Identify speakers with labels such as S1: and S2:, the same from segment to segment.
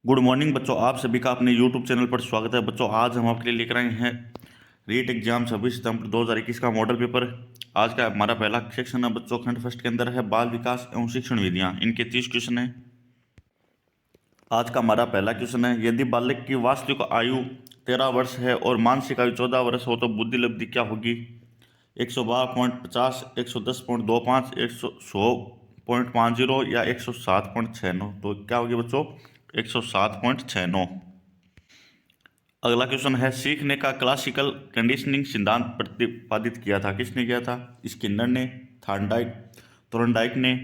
S1: Good morning बच्चों, आप सभी का अपने यूट्यूब चैनल पर स्वागत है। बच्चों, आज हम आपके लिए लेकर आए हैं रीट एग्जाम 26 सितंबर 2021 का मॉडल पेपर। आज का हमारा पहला सेक्शन है बच्चों, खंड फर्स्ट के अंदर है बाल विकास एवं शिक्षण विधियां। इनके 30 क्वेश्चन है। आज का हमारा पहला क्वेश्चन है, यदि बालक की वास्तविक आयु 13 वर्ष है और मानसिक आयु 14 वर्ष हो तो बुद्धि लब्धि क्या होगी? 112.50, 110.25, 100.50 या 107.69। तो क्या होगी बच्चों? 107.69। अगला क्वेश्चन है, सीखने का क्लासिकल कंडीशनिंग सिद्धांत प्रतिपादित किया था? किसने किया था? स्किनर ने, थॉर्नडाइक ने,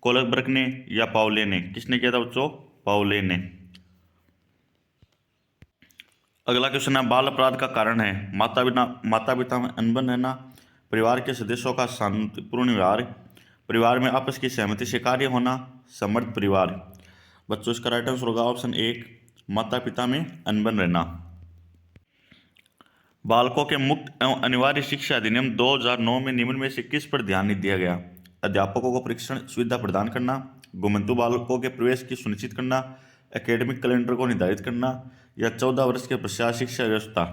S1: कोलबर्ग ने या पाउले ने? किसने किया था बच्चों? पाउले ने। अगला क्वेश्चन है, बाल अपराध का कारण है माता पिता में अनबन रहना, परिवार के सदस्यों का शांतिपूर्ण व्यवहार, परिवार में आपस की सहमति से कार्य होना, समर्थ परिवार। बच्चों, इसका राइट आंसर होगा ऑप्शन 1, माता पिता में अनबन रहना। बालकों के मुक्त एवं अनिवार्य शिक्षा अधिनियम 2009 में निम्न में से किस पर ध्यान नहीं दिया गया? अध्यापकों को प्रशिक्षण सुविधा प्रदान करना, घुमंतु बालकों के प्रवेश की सुनिश्चित करना, एकेडमिक कैलेंडर को निर्धारित करना या 14 वर्ष के पश्चात शिक्षा व्यवस्था।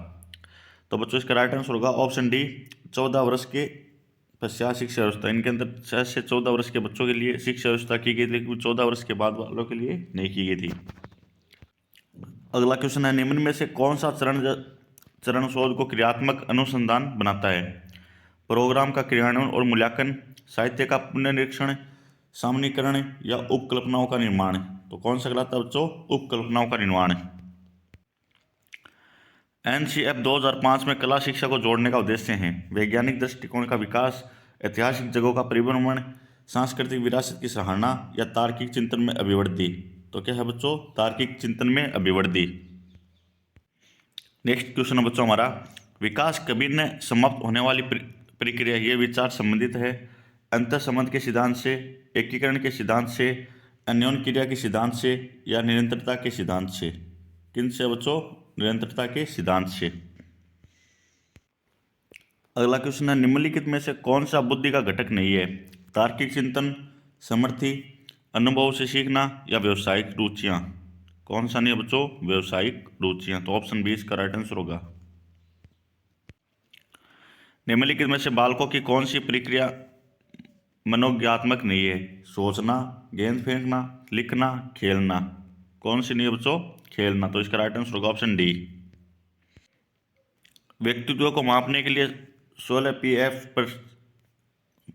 S1: तो बच्चों, इसका राइट आंसर होगा ऑप्शन डी, 14 वर्ष के पश्चात शिक्षा व्यवस्था। इनके अंदर 6 से 14 वर्ष के बच्चों के लिए शिक्षा व्यवस्था की गई, लेकिन 14 वर्ष के बाद वालों के लिए नहीं की गई थी। अगला क्वेश्चन है, निम्न में से कौन सा चरण शोध को क्रियात्मक अनुसंधान बनाता है? प्रोग्राम का क्रियान्वयन और मूल्यांकन, साहित्य का पुनर्निरीक्षण, सामान्यीकरण या उपकल्पनाओं का निर्माण। तो कौन सा कहलाता है बच्चों? उपकल्पनाओं का निर्माण। एनसीएफ 2005 में कला शिक्षा को जोड़ने का उद्देश्य है वैज्ञानिक दृष्टिकोण का विकास, ऐतिहासिक जगहों का परिभ्रमण, सांस्कृतिक विरासत की सराहना या तार्किक चिंतन में अभिवृद्धि। तो क्या है बच्चों? तार्किक चिंतन में अभिवृद्धि। नेक्स्ट क्वेश्चन है बच्चों हमारा, विकास कभी न समाप्त होने वाली प्रक्रिया, ये विचार संबंधित है अंतर संबंध के सिद्धांत से, एकीकरण के सिद्धांत से, अन्योन्य क्रिया के सिद्धांत से या निरंतरता के सिद्धांत से? किन से बच्चों? निरंतरता के सिद्धांत से। अगला क्वेश्चन है, निम्नलिखित में से कौन सा बुद्धि का घटक नहीं है? तार्किक चिंतन, समर्थी, अनुभव से सीखना या व्यवसायिक रुचियां? कौन सा नहीं है बच्चों? व्यवसायिक रुचियां। तो ऑप्शन 20 का राइट आंसर होगा। निम्नलिखित में से बालकों की कौन सी प्रक्रिया मनोज्ञात्मक नहीं है? सोचना, गेंद फेंकना, लिखना, खेलना। कौन सी नहीं है बच्चों? खेलना। तो इसका राइट आंसर होगा ऑप्शन डी। व्यक्तित्व को मापने के लिए 16 PF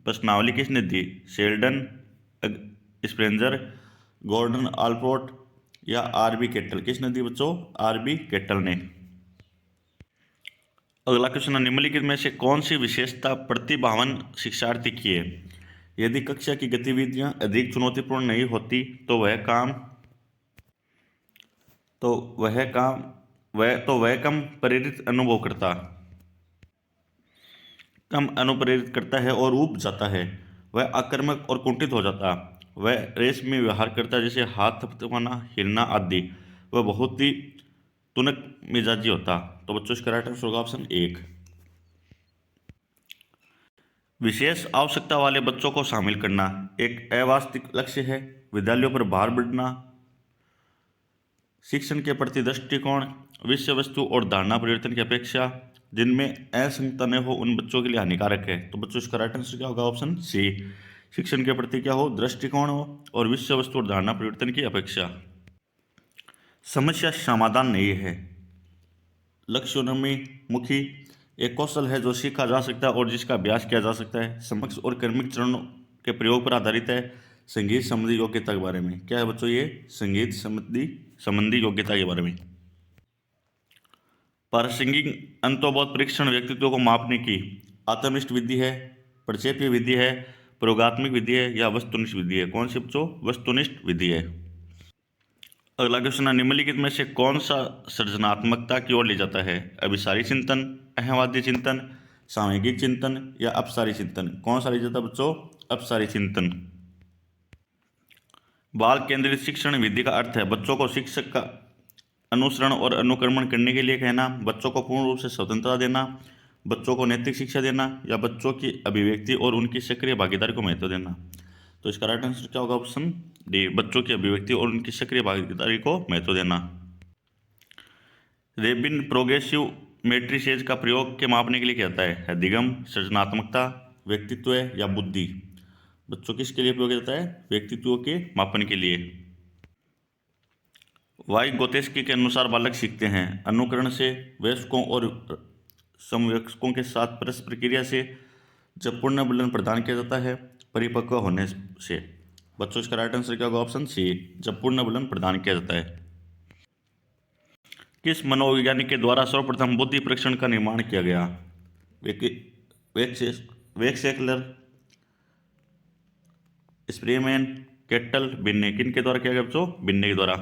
S1: प्रश्नावली किसने दी? शेल्डन, स्प्रेंजर, गॉर्डन आल्पोर्ट या RB केटल? किसने दी बच्चों? RB केटल ने। अगला क्वेश्चन है, निम्नलिखित में से कौन सी विशेषता प्रतिभावान शिक्षार्थी की है? यदि कक्षा की गतिविधियां अधिक चुनौतीपूर्ण नहीं होती तो वह कम प्रेरित अनुभव करता, कम अनुप्रेरित करता है और ऊब जाता है। वह आक्रामक और कुंठित हो जाता। वह रेस में व्यवहार करता, जैसे हाथ थपथपाना, हिलना आदि। वह बहुत ही तुनक मिजाजी होता। तो बच्चों, इसका राइट आंसर होगा ऑप्शन 1। विशेष आवश्यकता वाले बच्चों को शामिल करना एक अवास्तविक लक्ष्य है। विद्यालयों पर भार बढ़ना, शिक्षण के प्रति दृष्टिकोण, विषय वस्तु और धारणा परिवर्तन की अपेक्षा, जिनमें असंगतता न हो उन बच्चों के लिए हानिकारक है। तो बच्चों, इसका राइट आंसर क्या होगा? ऑप्शन सी, शिक्षण के प्रति क्या हो? दृष्टिकोण हो और विषय वस्तु और धारणा परिवर्तन की अपेक्षा। समस्या समाधान नहीं है। लक्ष्योन्मुखी एक कौशल है जो सीखा जा सकता है और जिसका अभ्यास किया जा सकता है। समक्ष और क्रमिक चरणों के प्रयोग पर आधारित है। संगीत संबंधी योग्यता के बारे में क्या है बच्चों? ये संगीत संबंधी योग्यता के बारे में। प्रासंगिक अंतोबोध परीक्षण व्यक्तित्व को मापने की आत्मनिष्ठ विधि है, प्रक्षेपीय विधि है, प्रयोगात्मक विधि है या वस्तुनिष्ठ विधि है? कौन सी बच्चों? वस्तुनिष्ठ विधि है। अगला क्वेश्चन है, निम्नलिखित में से कौन सा सृजनात्मकता की ओर ले जाता है? अभिसारी चिंतन, अहंवादी चिंतन, सामयिक चिंतन या अपसारी चिंतन? कौन सा ले जाता है बच्चों? अपसारी चिंतन। बाल केंद्रित शिक्षण विधि का अर्थ है बच्चों को शिक्षक का अनुसरण और अनुकरण करने के लिए कहना, बच्चों को पूर्ण रूप से स्वतंत्रता देना, बच्चों को नैतिक शिक्षा देना या बच्चों की अभिव्यक्ति और उनकी सक्रिय भागीदारी को महत्व देना। तो इसका राइट आंसर क्या होगा? ऑप्शन डी, बच्चों की अभिव्यक्ति और उनकी सक्रिय भागीदारी को महत्व देना। रेबिन प्रोग्रेसिव मैट्रिसेज का प्रयोग के मापने के लिए क्या होता है? अधिगम, सृजनात्मकता, व्यक्तित्व या बुद्धि। बच्चों किसके लिए प्रयोग किया जाता है? व्यक्तित्व के मापन के लिए। वाइगोत्स्की के अनुसार बालक सीखते हैं अनुकरण से, वयस्कों और समवयस्कों के साथ परस्पर क्रिया से, जब पूर्ण बलन प्रदान किया जाता है, परिपक्व होने से। बच्चों इसका राइट आंसर क्या होगा? ऑप्शन सी, जब पूर्ण बलन प्रदान किया जाता है। किस मनोवैज्ञानिक के द्वारा सर्वप्रथम बुद्धि परीक्षण का निर्माण किया गया? वेक्सेलर, स्प्रेमैन, केटल, बिन्ने। किन के द्वारा किया गया बच्चों? बिन्ने के द्वारा।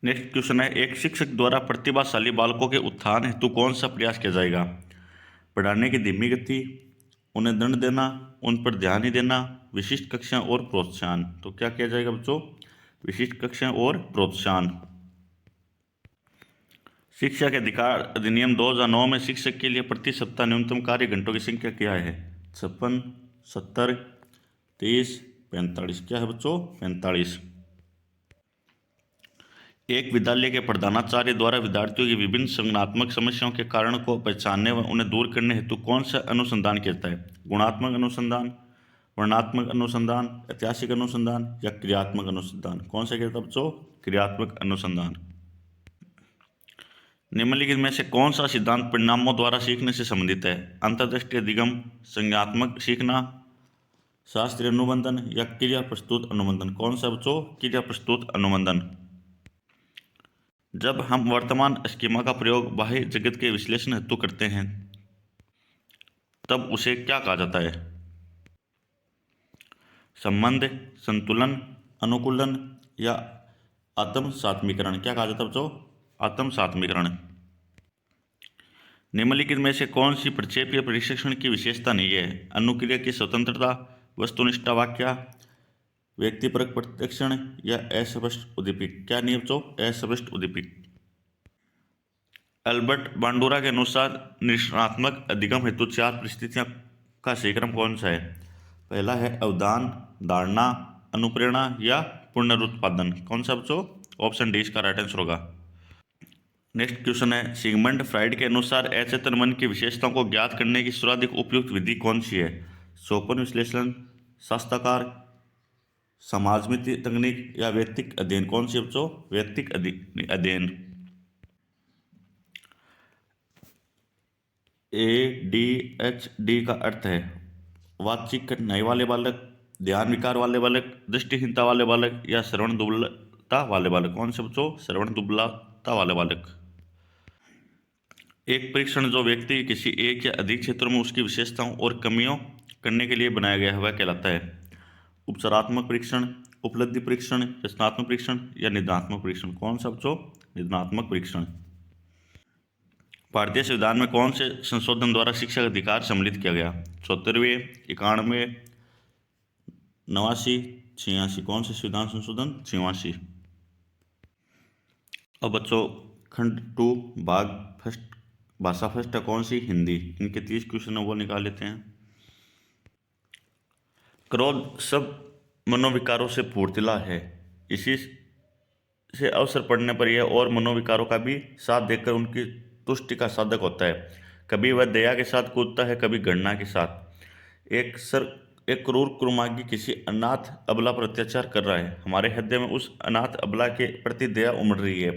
S1: नेक्स्ट क्वेश्चन है, एक शिक्षक द्वारा प्रतिभाशाली बालकों के उत्थान हेतु कौन सा प्रयास किया जाएगा? पढ़ाने की धीमी गति, उन्हें दंड देना, उन पर ध्यान नहीं देना, विशिष्ट कक्षाएं और प्रोत्साहन। तो क्या किया जाएगा बच्चों? विशिष्ट कक्षाएं और प्रोत्साहन। शिक्षा के अधिकार अधिनियम 2009 में शिक्षक के लिए प्रति सप्ताह न्यूनतम कार्य घंटों की संख्या क्या है? 56, 70, 30, 45। क्या है बच्चों? 45। एक विद्यालय के प्रधानाचार्य द्वारा विद्यार्थियों की विभिन्न संज्ञानात्मक समस्याओं के कारण को पहचानने व उन्हें दूर करने हेतु कौन सा अनुसंधान किया जाता है? गुणात्मक अनुसंधान, वर्णनात्मक अनुसंधान, ऐतिहासिक अनुसंधान या क्रियात्मक अनुसंधान। कौन सा किया जाता है बच्चों? क्रियात्मक अनुसंधान। निम्नलिखित में से कौन सा सिद्धांत परिणामों द्वारा सीखने से संबंधित है? अंतर्दृष्टि अधिगम, संज्ञात्मक सीखना, शास्त्रीय अनुबंधन या क्रिया प्रस्तुत अनुबंधन। कौन सा बच्चों? क्रिया प्रस्तुत अनुबंधन। जब हम वर्तमान स्कीमा का प्रयोग बाह्य जगत के विश्लेषण हेतु करते हैं तब उसे क्या कहा जाता है? संबंध, संतुलन, अनुकूलन या आत्म सात्मीकरण। क्या कहा जाता है बच्चों? आत्म सात्मीकरण। निम्नलिखित में से कौन सी प्रक्षेपीय प्रशिक्षण की विशेषता नहीं है? अनुक्रिया की स्वतंत्रता, वस्तुनिष्ठ वाक्य, व्यक्तिपरक प्रशिक्षण या अस्पष्ट उद्दीपक। क्या नहीं बच्चों? अस्पष्ट उद्दीपक। अल्बर्ट बांडुरा के अनुसार निरीक्षणात्मक अधिगम हेतु 4 परिस्थितियों का सही क्रम कौन सा है? पहला है अवधान, धारणा, अनुप्रेरणा या पुनरुत्पादन। कौन सा बच्चों? ऑप्शन डी इसका राइट आंसर होगा। नेक्स्ट क्वेश्चन है, सिगमंड फ्राइड के अनुसार अचेतन मन की विशेषताओं को ज्ञात करने की सर्वाधिक उपयुक्त विधि कौन सी है? सोपन विश्लेषण, शास्त्राकार, समाजमिति तकनीक या व्यक्तिक अध्ययन। कौन सी बच्चों? व्यक्तिक अध्ययन। ADHD का अर्थ है वाचिक कठिनाई वाले बालक, ध्यान विकार वाले बालक, दृष्टिहीनता वाले बालक या श्रवण दुर्बलता वाले बालक। कौन से बच्चों? श्रवण दुर्बलता वाले बालक। एक परीक्षण जो व्यक्ति किसी एक या अधिक क्षेत्रों में उसकी विशेषताओं और कमियों करने के लिए बनाया गया है वह कहलाता है? उपचारात्मक परीक्षण, उपलब्धि परीक्षण, रचनात्मक परीक्षण या निदानात्मक परीक्षण। कौन सा बच्चों? निदानात्मक परीक्षण। भारतीय संविधान में कौन से संशोधन द्वारा शिक्षा का अधिकार सम्मिलित किया गया? 74वें, 91, 89, 86। कौन से संविधान संशोधन? 86। अब बच्चों खंड 2 भाग फर्स्ट, भाषा फर्स्ट है कौन सी? हिंदी। इनके 30 क्वेश्चन है वो निकाल लेते हैं। क्रोध सब मनोविकारों से पूर्तिला है, इसी से अवसर पड़ने पर यह और मनोविकारों का भी साथ देकर उनकी तुष्टि का साधक होता है। कभी वह दया के साथ कूदता है, कभी घृणा के साथ। एक क्रूर कुर्मागी किसी अनाथ अबला पर अत्याचार कर रहा है। हमारे हृदय में उस अनाथ अबला के प्रति दया उमड़ रही है,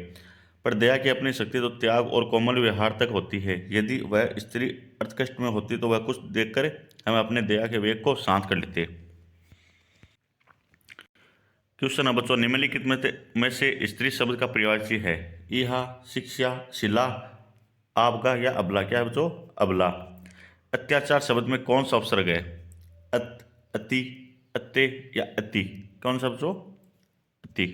S1: पर दया की अपनी शक्ति तो त्याग और कोमल व्यवहार तक होती है। यदि वह स्त्री अर्थकष्ट में होती तो वह कुछ देखकर हमें अपने दया के वेग को शांत कर लेते। क्वेश्चन है बच्चों, निम्नलिखित में से स्त्री शब्द का पर्यायवाची है? इहा, शिक्षा, शिला, आपका या अबला। क्या है बच्चों? अबला। अत्याचार शब्द में कौन सा उपसर्ग है? अत, अति, अत्ते या अति। कौन सा बच्चों? अति।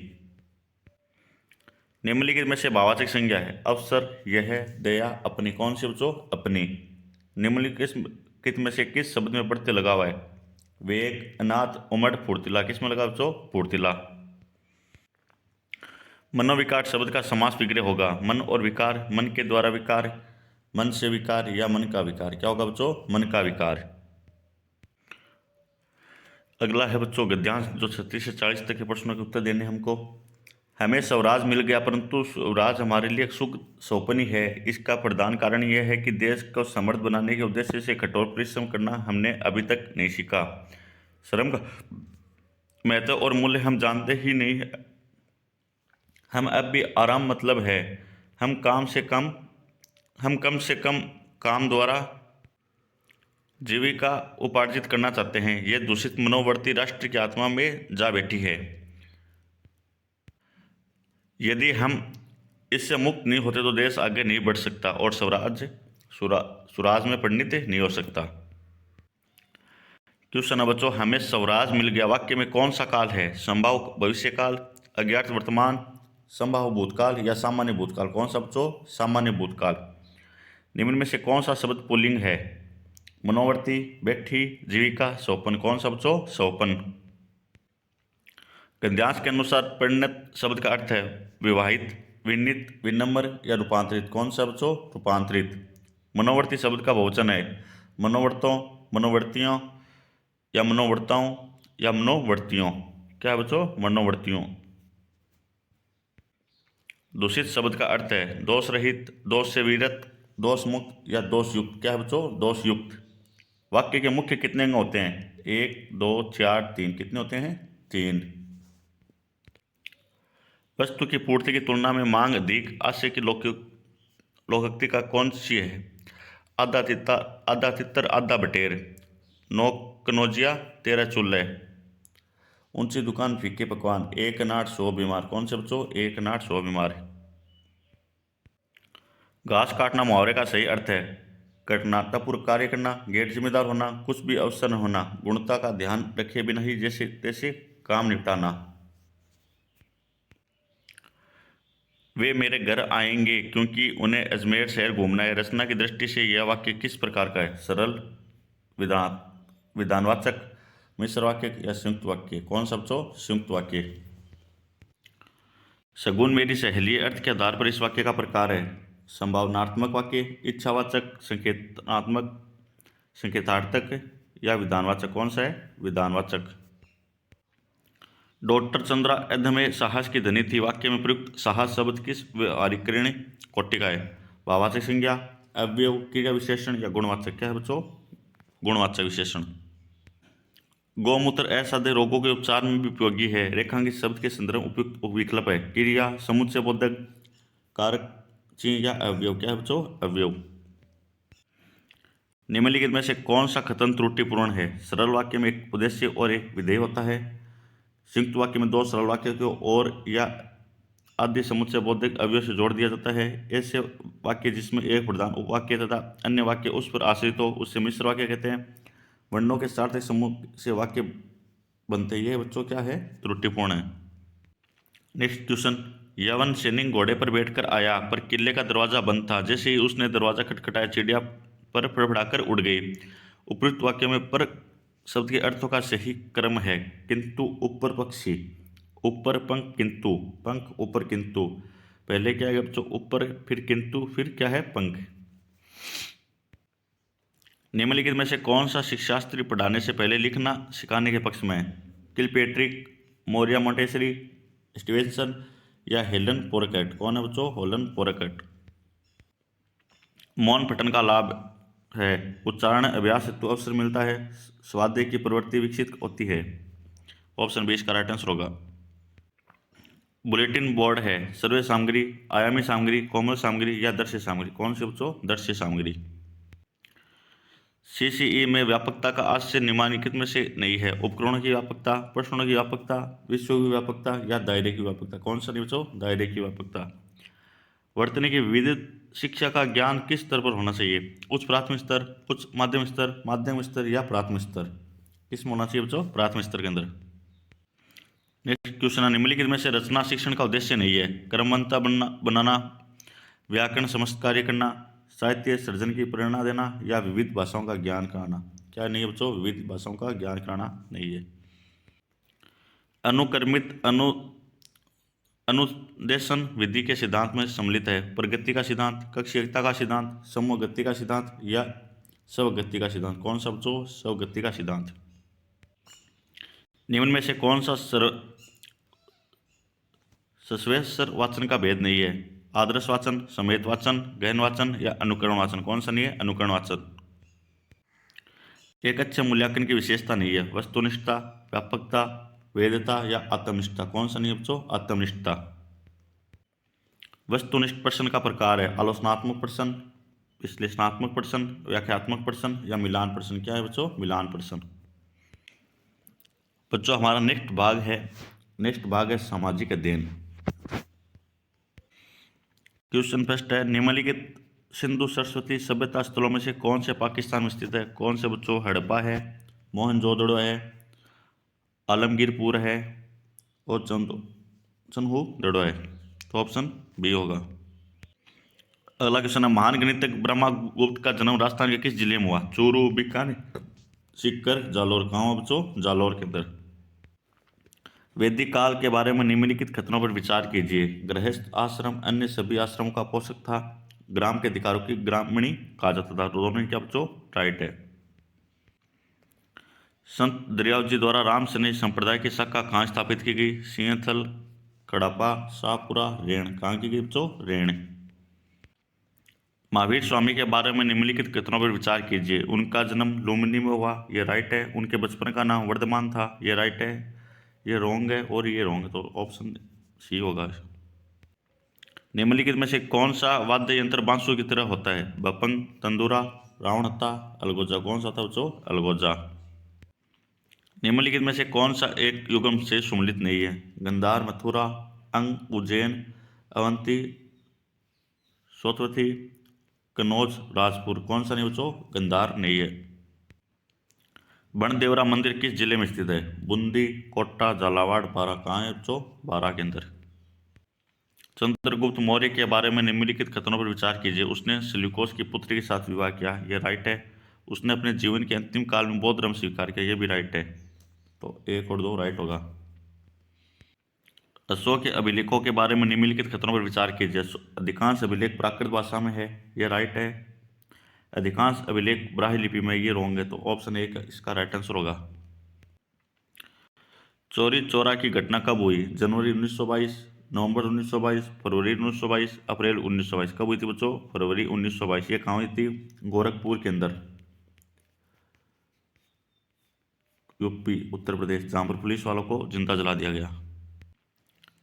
S1: निम्नलिखित में से भाववाचक संज्ञा है? अवसर, यह, दया, अपनी। कौन सी बच्चों? अपनी। निम्नलिखित में से किस शब्द में प्रत्यय लगा हुआ है? वेग, अनाथ, उमड़, फुर्तीला। किस में लगा बच्चों? फुर्तीला। मनोविकार शब्द का समास विग्रह होगा? मन और विकार, मन के द्वारा विकार, मन से विकार या मन का विकार। क्या होगा बच्चों? मन का विकार। अगला है बच्चों गद्यांश, जो 36 से 40 तक के प्रश्नों के उत्तर देने हमको। हमें स्वराज मिल गया, परंतु स्वराज हमारे लिए एक सुख सौंपन ही है। इसका प्रधान कारण यह है कि देश को समृद्ध बनाने के उद्देश्य से कठोर परिश्रम करना हमने अभी तक नहीं सीखा। श्रम का महत्व और मूल्य हम जानते ही नहीं है। हम अब भी आराम मतलब है, हम कम से कम काम द्वारा जीविका उपार्जित करना चाहते हैं। यह दूषित मनोवृत्ति राष्ट्र की आत्मा में जा बैठी है। यदि हम इससे मुक्त नहीं होते तो देश आगे नहीं बढ़ सकता और स्वराज में परिणित नहीं हो सकता। क्वेश्चन है बच्चों, हमें स्वराज मिल गया वाक्य में कौन सा काल है? संभाव भविष्यकाल, अज्ञात वर्तमान, संभाव भूतकाल या सामान्य भूतकाल? कौन सा बच्चों? सामान्य भूतकाल। निम्न में से कौन सा शब्द पुल्लिंग है? मनोवर्ती, बैठी, जीविका, सौपन। कौन सा बच्चों? सौपन। गद्यांश के अनुसार परिणत शब्द का अर्थ है विवाहित, विनीत, विनम्र या रूपांतरित। कौन सा बच्चों? रूपांतरित। मनोवर्ती शब्द का बहुवचन है मनोवर्तों, मनोवर्तियों या मनोवर्ताओं या मनोवर्तियों। क्या है बच्चों? मनोवर्तियों। दूषित शब्द का अर्थ है दोष रहित, दोष से विरत, दोष मुक्त या दोष युक्त। क्या है बच्चों? दोष युक्त। वाक्य के मुख्य कितने अंग होते हैं? 1, 2, 4, 3। कितने होते हैं? 3। वस्तु की पूर्ति की तुलना में मांग अधिक आशय की लोकोक्ति का कौन सी है? आधा तितर आधा बटेर, 9 कनौजिया 13 चूल्हे, ऊंची दुकान फीके पकवान, 1 नाट 100 बीमार। कौन से बच्चों? 1 नाट 100 बीमार। घास काटना मुहावरे का सही अर्थ है कठिनातापूर्वक कार्य करना, गैर जिम्मेदार होना, कुछ भी अवसर न होना, गुणवत्ता का ध्यान रखे बिना ही जैसे तैसे काम निपटाना। वे मेरे घर आएंगे क्योंकि उन्हें अजमेर शहर घूमना है। रचना की दृष्टि से यह वाक्य किस प्रकार का है? सरल, विधानवाचक, मिश्र वाक्य या संयुक्त वाक्य? कौन सा बच्चों? संयुक्त वाक्य। सगुन मेरी सहेली अर्थ के आधार पर इस वाक्य का प्रकार है संभावनात्मक वाक्य, इच्छावाचक, संकेतात्मक, संकेतार्थक या विधानवाचक। कौन सा है? विधानवाचक। डॉक्टर चंद्रा अदम्य साहस की धनी थी। वाक्य में प्रयुक्त साहस शब्द किस व्याकरणिक कोटि का है? भाववाचक संज्ञा, अवयव, क्रिया विशेषण या गुणवाचक? क्या है बच्चों? गुणवाचक विशेषण। गौमूत्र असाध्य रोगों के उपचार में भी उपयोगी है। रेखांकित शब्द के संदर्भ उपयुक्त विकल्प है क्रिया, समुच्चय बोधक, कारक, चिन्ह या अवयव। क्या है बच्चों? अवयव। निम्नलिखित में से कौन सा कथन त्रुटिपूर्ण है? सरल वाक्य में एक उद्देश्य और एक विधेय होता है। संयुक्त वाक्य में 2 सरल वाक्य को और या आदि समुच्चय बोधक अवयव से जोड़ दिया जाता है। ऐसे वाक्य जिसमें एक प्रधान उपवाक्य तथा अन्य वाक्य उस पर आश्रित हो उसे मिश्र वाक्य कहते हैं। वर्णों के सार्थक समूह से वाक्य बनते हैं। ये बच्चों क्या है? त्रुटिपूर्ण है। नेक्स्ट क्वेश्चन, यवन सैनिक घोड़े पर बैठकर आया पर किले का दरवाजा बंद था। जैसे ही उसने दरवाजा खटखटाया चिड़िया पर फड़फड़ाकर उड़ गई। उपयुक्त वाक्य में पर शब्द के अर्थों का सही क्रम है किंतु, ऊपर, पक्षी, ऊपर, पंख, किंतु, पंख, ऊपर, किंतु। पहले क्या है बच्चों? ऊपर, फिर किंतु, फिर क्या है? पंख। निम्नलिखित में से कौन सा शिक्षाशास्त्री पढ़ाने से पहले लिखना सिखाने के पक्ष में है? किलपेट्रिक, मोरिया मोंटेसरी, स्टीवेंसन या हेलन पोरकैट? कौन है बच्चों? हेलन पोरकैट। मौन पठन का लाभ है उच्चारण अभ्यास हेतु अवसर मिलता है, स्वाध्याय की प्रवृत्ति विकसित होती है। ऑप्शन 20 का राइट आंसर होगा। बुलेटिन बोर्ड है सर्वे सामग्री, आयामी सामग्री, कोमल सामग्री या दृश्य सामग्री? कौन से बच्चों? दृश्य सामग्री। सीसीई में व्यापकता का आशय निम्नलिखित में से नहीं है। उपकरणों की व्यापकता, प्रश्नों की व्यापकता, विषयों की व्यापकता या दायरे की व्यापकता? कौन सा नहीं बच्चों? दायरे की व्यापकता। वर्तनी की विविध शिक्षा का ज्ञान किस स्तर पर होना चाहिए? उच्च प्राथमिक स्तर, उच्च माध्यमिक स्तर, माध्यमिक स्तर या प्राथमिक स्तर? किस में होना चाहिए बच्चों? प्राथमिक स्तर के अंदर। नेक्स्ट क्वेश्चन है, निम्नलिखित में से रचना शिक्षण का उद्देश्य नहीं है? क्रमबद्धता बनाना, व्याकरण समस्त कार्य करना, साहित्य सृजन की प्रेरणा देना या विविध भाषाओं का ज्ञान कराना? क्या नहीं है बच्चों? विविध भाषाओं का ज्ञान कराना नहीं है। अनुक्रमित अनुदेशन विधि के सिद्धांत में सम्मिलित है। प्रगति का सिद्धांत, कक्षीयता का सिद्धांत, समूह गति का सिद्धांत या स्वगति का सिद्धांत? कौन सा बच्चों? स्वगति का सिद्धांत। निम्न में से कौन सा सस्वेसर वाचन का भेद नहीं है? आदर्श वाचन, समेत वाचन, गहन वाचन या अनुकरण वाचन? कौन सा नहीं है? अनुकरण वाचन। एक अच्छे मूल्यांकन की विशेषता नहीं है? वस्तुनिष्ठता, व्यापकता, वेदता या आत्मनिष्ठता? कौन सा नहीं है बच्चों? आत्मनिष्ठता। वस्तुनिष्ठ प्रश्न का प्रकार है आलोचनात्मक प्रश्न, विश्लेषणात्मक प्रश्न, व्याख्यात्मक प्रश्न या मिलान प्रश्न? क्या है बच्चों? मिलान प्रश्न। बच्चों हमारा नेक्स्ट भाग है सामाजिक अध्ययन। क्वेश्चन फर्स्ट है, निम्नलिखित सिंधु सरस्वती सभ्यता स्थलों में से कौन से पाकिस्तान में स्थित है? कौन से बच्चों? हड़प्पा है, मोहनजोदड़ो है, आलमगीरपुर है और चंदू है। तो ऑप्शन बी होगा। अगला क्वेश्चन है, महान गणितज्ञ ब्रह्मगुप्त का जन्म राजस्थान के किस जिले में हुआ? चूरू, बीकानेर, सीकर, जालोर? कहाँ हुआ बच्चों? जालोर के अंदर। वैदिक काल के बारे में निम्नलिखित कथनों पर विचार कीजिए। गृहस्थ आश्रम अन्य सभी आश्रमों का पोषक था। ग्राम के अधिकारों की ग्रामीणी कहा जाता था। तो दोनों क्या बच्चों? राइट है। संत दरियाव जी द्वारा राम सनेही संप्रदाय की शाखा कहाँ स्थापित की गई? सिंहथल, कड़ापा, शाहपुरा, रेण? कहाँ की गई बच्चों? रेण। महावीर स्वामी के बारे में निम्नलिखित कथनों पर विचार कीजिए। उनका जन्म लुम्बिनी में हुआ, ये राइट है। उनके बचपन का नाम वर्धमान था, ये राइट है। ये रॉन्ग है और ये रॉन्ग है, तो ऑप्शन सी होगा। निम्नलिखित में से कौन सा वाद्य यंत्र बांसुरी की तरह होता है? बपंग, तंदूरा, रावणहत्ता, अलगोजा? कौन सा था बच्चों? अलगोजा। निम्नलिखित में से कौन सा एक युग्म से सम्मिलित नहीं है? गंधार, मथुरा, अंग, उज्जैन, अवंती, सोतवती, कन्नौज, राजपुर? कौन सा नहीं बच्चों? गंधार नहीं है। बनदेवरा मंदिर किस जिले में स्थित है? बूंदी, कोटा, झालावाड़, बारा? कहाँ है बच्चों? बारा के अंदर। चंद्रगुप्त मौर्य के बारे में निम्नलिखित कथनों पर विचार कीजिए। उसने सिल्यूकोस की पुत्री के साथ विवाह किया, यह राइट है। उसने अपने जीवन के अंतिम काल में बौद्ध धर्म स्वीकार किया, यह भी राइट है। तो एक और दो राइट होगा। अशोक के अभिलेखों के बारे में निम्नलिखित कथनों पर विचार कीजिए। अधिकांश अभिलेख प्राकृत भाषा में है, यह राइट है। अधिकांश अभिलेख ब्राह्मी लिपि में, ये रॉन्ग है। तो ऑप्शन एक इसका राइट आंसर होगा। चौरी चौरा की घटना कब हुई? जनवरी 1922, नवंबर 1922, फरवरी 1922, अप्रैल 1922? कब हुई थी बच्चों? फरवरी 1922। ये कहाँ हुई थी? गोरखपुर के अंदर, यूपी, उत्तर प्रदेश, जहाँ पर पुलिस वालों को जिंदा जला दिया गया।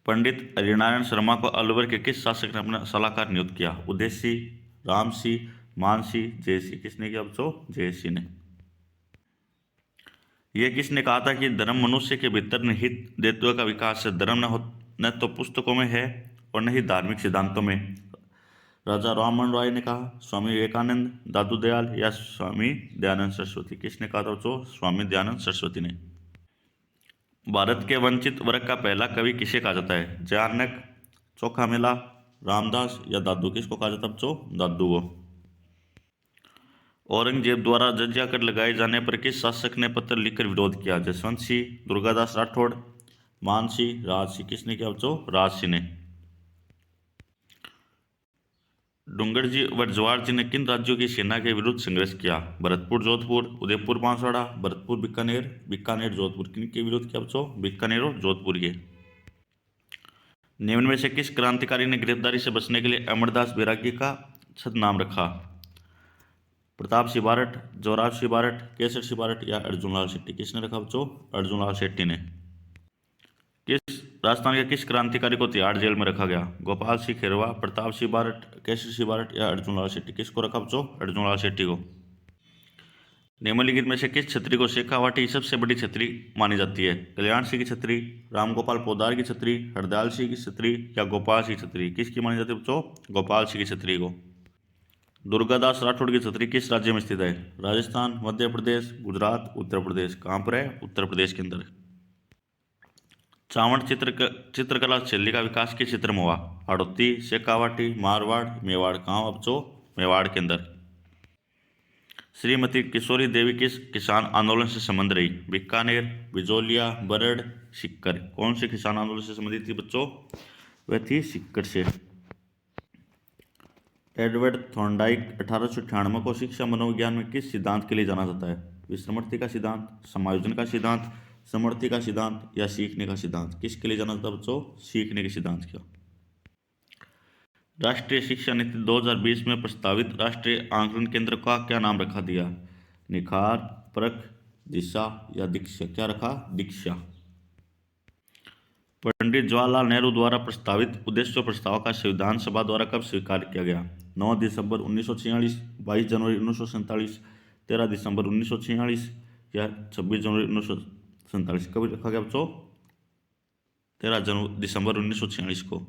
S1: पंडित हरिनारायण शर्मा को अलवर के किस शासक ने अपना सलाहकार नियुक्त किया? उदयसी, रामसी, मानसी, जयसी? किसने किया बच्चों? जयसी ने। यह किसने कहा था कि धर्म मनुष्य के भीतर निहित देवत्व का विकास है? धर्म न तो पुस्तकों में है और न ही धार्मिक सिद्धांतों में। राजा राममोहन राय ने कहा, स्वामी विवेकानंद, दादू दयाल या स्वामी दयानंद सरस्वती? किसने कहा था बच्चों? स्वामी दयानंद सरस्वती ने। भारत के वंचित वर्ग का पहला कवि किसे कहा जाता है? चाणक्य, चोखा मेला, रामदास या दादू? किसको कहा जाता है बच्चों? दादू को। औरंगजेब द्वारा जजिया कर लगाए जाने पर किस शासक ने पत्र लिखकर विरोध किया? जसवंत सिंह, दुर्गादास राठौड़, मान सिंह, राज सिंह? किसने किया बच्चों? राज सिंह ने। डूंगर जी व जवाहर जी ने किन राज्यों की सेना के विरुद्ध संघर्ष किया? भरतपुर, जोधपुर, उदयपुर, बांसवाड़ा, भरतपुर, बीकानेर, बीकानेर, जोधपुर? किन के विरुद्ध किया बच्चों? बीकानेर और जोधपुर के। निम्न में से किस क्रांतिकारी ने गिरफ्तारी से बचने के लिए अमरदास बैरागी का छद नाम रखा? प्रताप सिंह बारट, जोराव सिंह बारट, केसर सिंह बारट या अर्जुनलाल शेट्टी? किसने रखा बच्चों? अर्जुनलाल शेट्टी ने। किस राजस्थान के किस क्रांतिकारी को तिहाड़ जेल में रखा गया? गोपाल सिंह खेरवा, प्रताप सिंह बारट, केसर सिंह बारट या अर्जुनलाल शेट्टी? किसको रखा बच्चों? अर्जुनलाल शेट्टी को। निम्नलिखित में से किस छतरी को शेखावाटी की सबसे बड़ी छतरी मानी जाती है? कल्याण सिंह की छतरी, रामगोपाल पोदार की छतरी, हरदयाल सिंह की छतरी या गोपाल सिंह की छतरी? किसकी मानी जाती है बच्चों? गोपाल सिंह की छतरी को। दुर्गादास राठौड़ की छतरी किस राज्य में स्थित है? राजस्थान, मध्य प्रदेश, गुजरात, उत्तर प्रदेश? कहाँ पर है? उत्तर प्रदेश के अंदर। चावड़ चित्रकला शैली का विकास किस क्षेत्र में हुआ? हाड़ौती, शेखावाटी, मारवाड़, मेवाड़? कहाँ हुआ बच्चों? मेवाड़ के अंदर। श्रीमती किशोरी देवी किस किसान आंदोलन से संबंध रही? बीकानेर, बिजोलिया, बरड़, सिक्कर? कौन से किसान आंदोलन से संबंधित थी बच्चों? वह थी सिक्कर से। एडवर्ड थॉर्नडाइक 1898 को शिक्षा मनोविज्ञान में किस सिद्धांत के लिए जाना जाता है? विषमवर्ती का सिद्धांत, समायोजन का सिद्धांत, समवर्ती का सिद्धांत या सीखने का सिद्धांत? किसके लिए जाना था बच्चों? सीखने के सिद्धांत का। राष्ट्रीय शिक्षा नीति 2020 में प्रस्तावित राष्ट्रीय आंकलन केंद्र का क्या नाम रखा दिया? निखार, परख, दिशा या दीक्षा? क्या रखा? दीक्षा। पंडित जवाहरलाल नेहरू द्वारा प्रस्तावित उद्देश्य प्रस्ताव का संविधान सभा द्वारा कब स्वीकार किया गया? 9 दिसंबर 1946, 22 जनवरी 1947, 13 दिसंबर 1946 या 26 जनवरी 1947? कब रखा गया बच्चों? 13 दिसंबर 1946 को।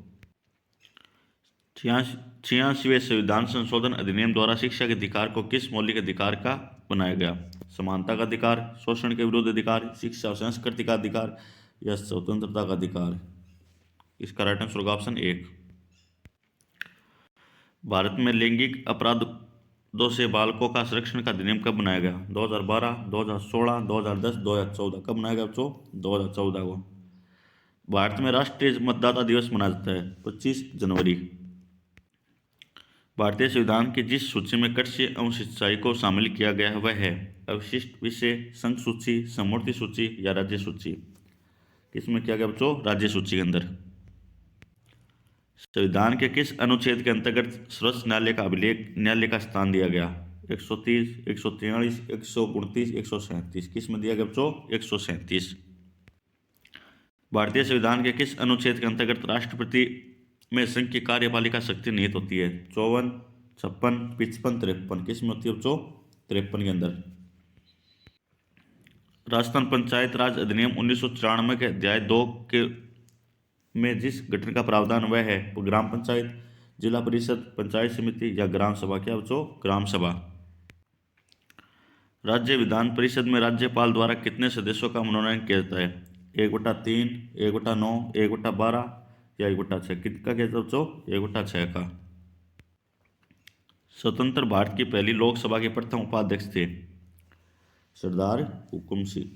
S1: 86वें संविधान संशोधन अधिनियम द्वारा शिक्षा के अधिकार को किस मौलिक अधिकार का बनाया गया? समानता का अधिकार, शोषण के विरुद्ध अधिकार, शिक्षा और संस्कृति का अधिकार या स्वतंत्रता का अधिकार? इसका राइट आंसर होगा ऑप्शन 1। भारत में लैंगिक अपराधों से बालकों का संरक्षण का अधिनियम कब बनाया गया? 2012, 2016, 2010, 2014? कब बनाया गया बच्चों? 2014 को। भारत में राष्ट्रीय मतदाता दिवस मनाया जाता है 25 जनवरी। भारतीय संविधान की जिस सूची में कृषि एवं सिंचाई को शामिल किया गया है वह है अवशिष्ट विषय, संघ सूची, समवर्ती सूची या राज्य सूची? किसमें किया गया बच्चों? राज्य सूची के अंदर। संविधान के किस अनुच्छेद के अंतर्गत सर्वोच्च न्यायालय का अभिलेख न्यायालय का स्थान दिया गया? 130, 143, 129, 137? किस में दिया गया बच्चों? 137। भारतीय संविधान के किस अनुच्छेद के अंतर्गत राष्ट्रपति में संघ की कार्यपालिका शक्ति निहित होती है? 54, 56, 55, 53? किस में होती है बच्चों? 53 के अंदर। राजस्थान पंचायत राज अधिनियम 1994 के अध्याय 2 के में जिस गठन का प्रावधान वह है ग्राम पंचायत, जिला परिषद, पंचायत समिति या ग्राम सभा? क्या बच्चों? ग्राम सभा। राज्य विधान परिषद में राज्यपाल द्वारा कितने सदस्यों का मनोनयन किया जाता है? 1/3, 1/9, 1/12 या 1/6? किसका किया जाता है बच्चों? 1/6 का। स्वतंत्र भारत की पहली लोकसभा के प्रथम उपाध्यक्ष थे सरदार हुकुम सिंह।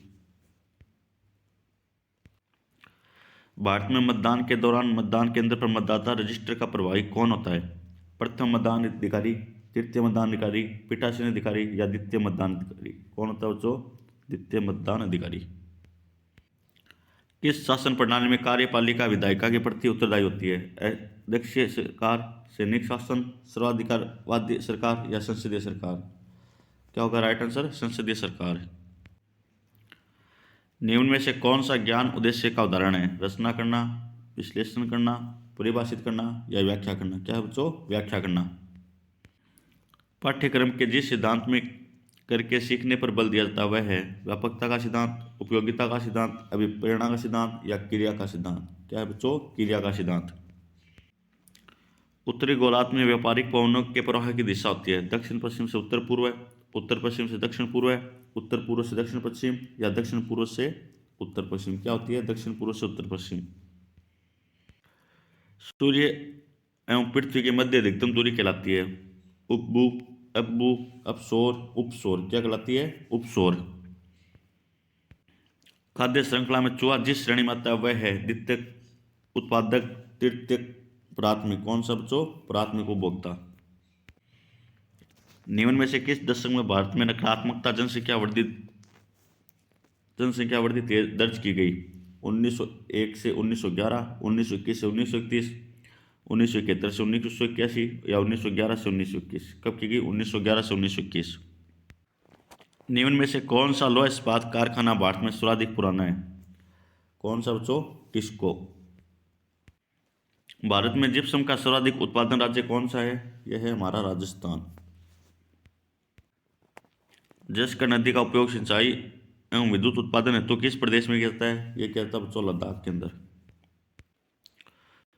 S1: भारत में मतदान के दौरान मतदान केंद्र पर मतदाता रजिस्टर का प्रभारी कौन होता है? प्रथम मतदान अधिकारी, तृतीय मतदान अधिकारी, पीठासीन अधिकारी या द्वितीय मतदान अधिकारी? कौन होता है बच्चों? द्वितीय मतदान अधिकारी। किस शासन प्रणाली में कार्यपालिका विधायिका के प्रति उत्तरदायी होती है? अध्यक्षीय सरकार, सैनिक शासन, सर्वाधिकारवादी सरकार या संसदीय सरकार? क्या होगा राइट आंसर? संसदीय सरकार। निम्न में से कौन सा ज्ञान उद्देश्य का उदाहरण है? रचना करना, विश्लेषण करना, परिभाषित करना या व्याख्या करना? क्या है बच्चों? व्याख्या करना। पाठ्यक्रम के जिस सिद्धांत में करके सीखने पर बल दिया जाता वह है व्यापकता का सिद्धांत, उपयोगिता का सिद्धांत, अभिप्रेरणा का सिद्धांत या क्रिया का सिद्धांत? क्या है बच्चों? क्रिया का सिद्धांत। उत्तरी गोलार्ध में व्यापारिक पवनों के प्रवाह की दिशा होती है दक्षिण पश्चिम से उत्तर पूर्व, उत्तर पश्चिम से दक्षिण पूर्व, उत्तर पूर्व से दक्षिण पश्चिम या दक्षिण पूर्व से उत्तर पश्चिम? क्या होती है? दक्षिण पूर्व से उत्तर पश्चिम। सूर्य एवं पृथ्वी के मध्य अधिकतम दूरी कहलाती है उपभू, अपभू, अपसौर, उपसौर? क्या कहलाती है? उपसौर। खाद्य श्रृंखला में चूहा जिस श्रेणी में आता है वह है द्वितीयक, उत्पादक, तृतीयक, प्राथमिक? कौन सा बच्चों? प्राथमिक उपभोक्ता। निम्न में से किस दशक में भारत में नकारात्मकता जनसंख्या वृद्धि दर्ज की गई? 1901 से 1911, 1921 से 1931, 1971 से 1981 या 1911 से 1921? कब की गई? 1911 से 1921। निम्न में से कौन सा लौह इस्पात कारखाना भारत में सर्वाधिक पुराना है? कौन सा बच्चों? टिस्को। भारत में जिप्सम का सर्वाधिक उत्पादन राज्य कौन सा है? यह है हमारा राजस्थान। जस्कर नदी का उपयोग सिंचाई एवं विद्युत उत्पादन हेतु किस प्रदेश में किया जाता है? यह किया जाता है बच्चों लद्दाख के अंदर।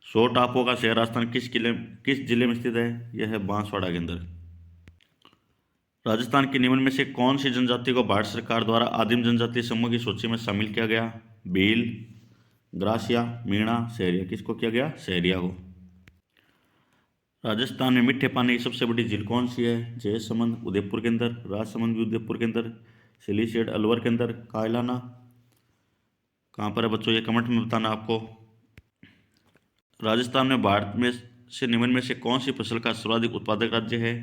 S1: 100 टापुओं का शहर राजस्थान किस जिले में स्थित है? यह है बांसवाड़ा के अंदर। राजस्थान के निम्न में से कौन सी जनजाति को भारत सरकार द्वारा आदिम जनजाति समूह की सूची में शामिल किया गया? भील, ग्रासिया, मीणा, सहरिया? किसको किया गया? सहरिया को। राजस्थान में मीठे पानी की सबसे बड़ी झील कौन सी है? जयसमंद उदयपुर के अंदर, राजसमंद भी उदयपुर के अंदर, सिलीसेड अलवर के अंदर, कायलाना कहाँ पर है बच्चों? ये कमेंट में बताना आपको। राजस्थान में भारत में से निम्न में से कौन सी फसल का सर्वाधिक उत्पादक राज्य है?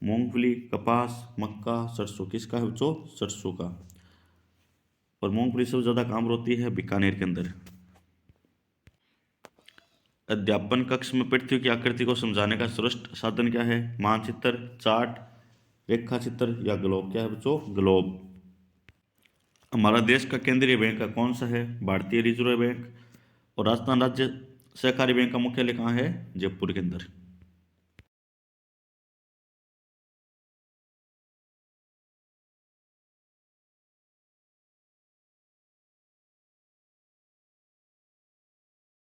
S1: मूंगफली, कपास, मक्का, सरसों? किसका है बच्चों? सरसों का। और मूंगफली सबसे ज़्यादा काम होती है बीकानेर के अंदर। अध्यापन कक्ष में पृथ्वी की आकृति को समझाने का श्रेष्ठ साधन क्या है? मानचित्र, चार्ट, रेखा चित्र या ग्लोब? क्या है बच्चों? ग्लोब। हमारा देश का केंद्रीय बैंक का कौन सा है? भारतीय रिजर्व बैंक। और राजस्थान राज्य सहकारी बैंक का मुख्यालय कहाँ है? जयपुर के अंदर।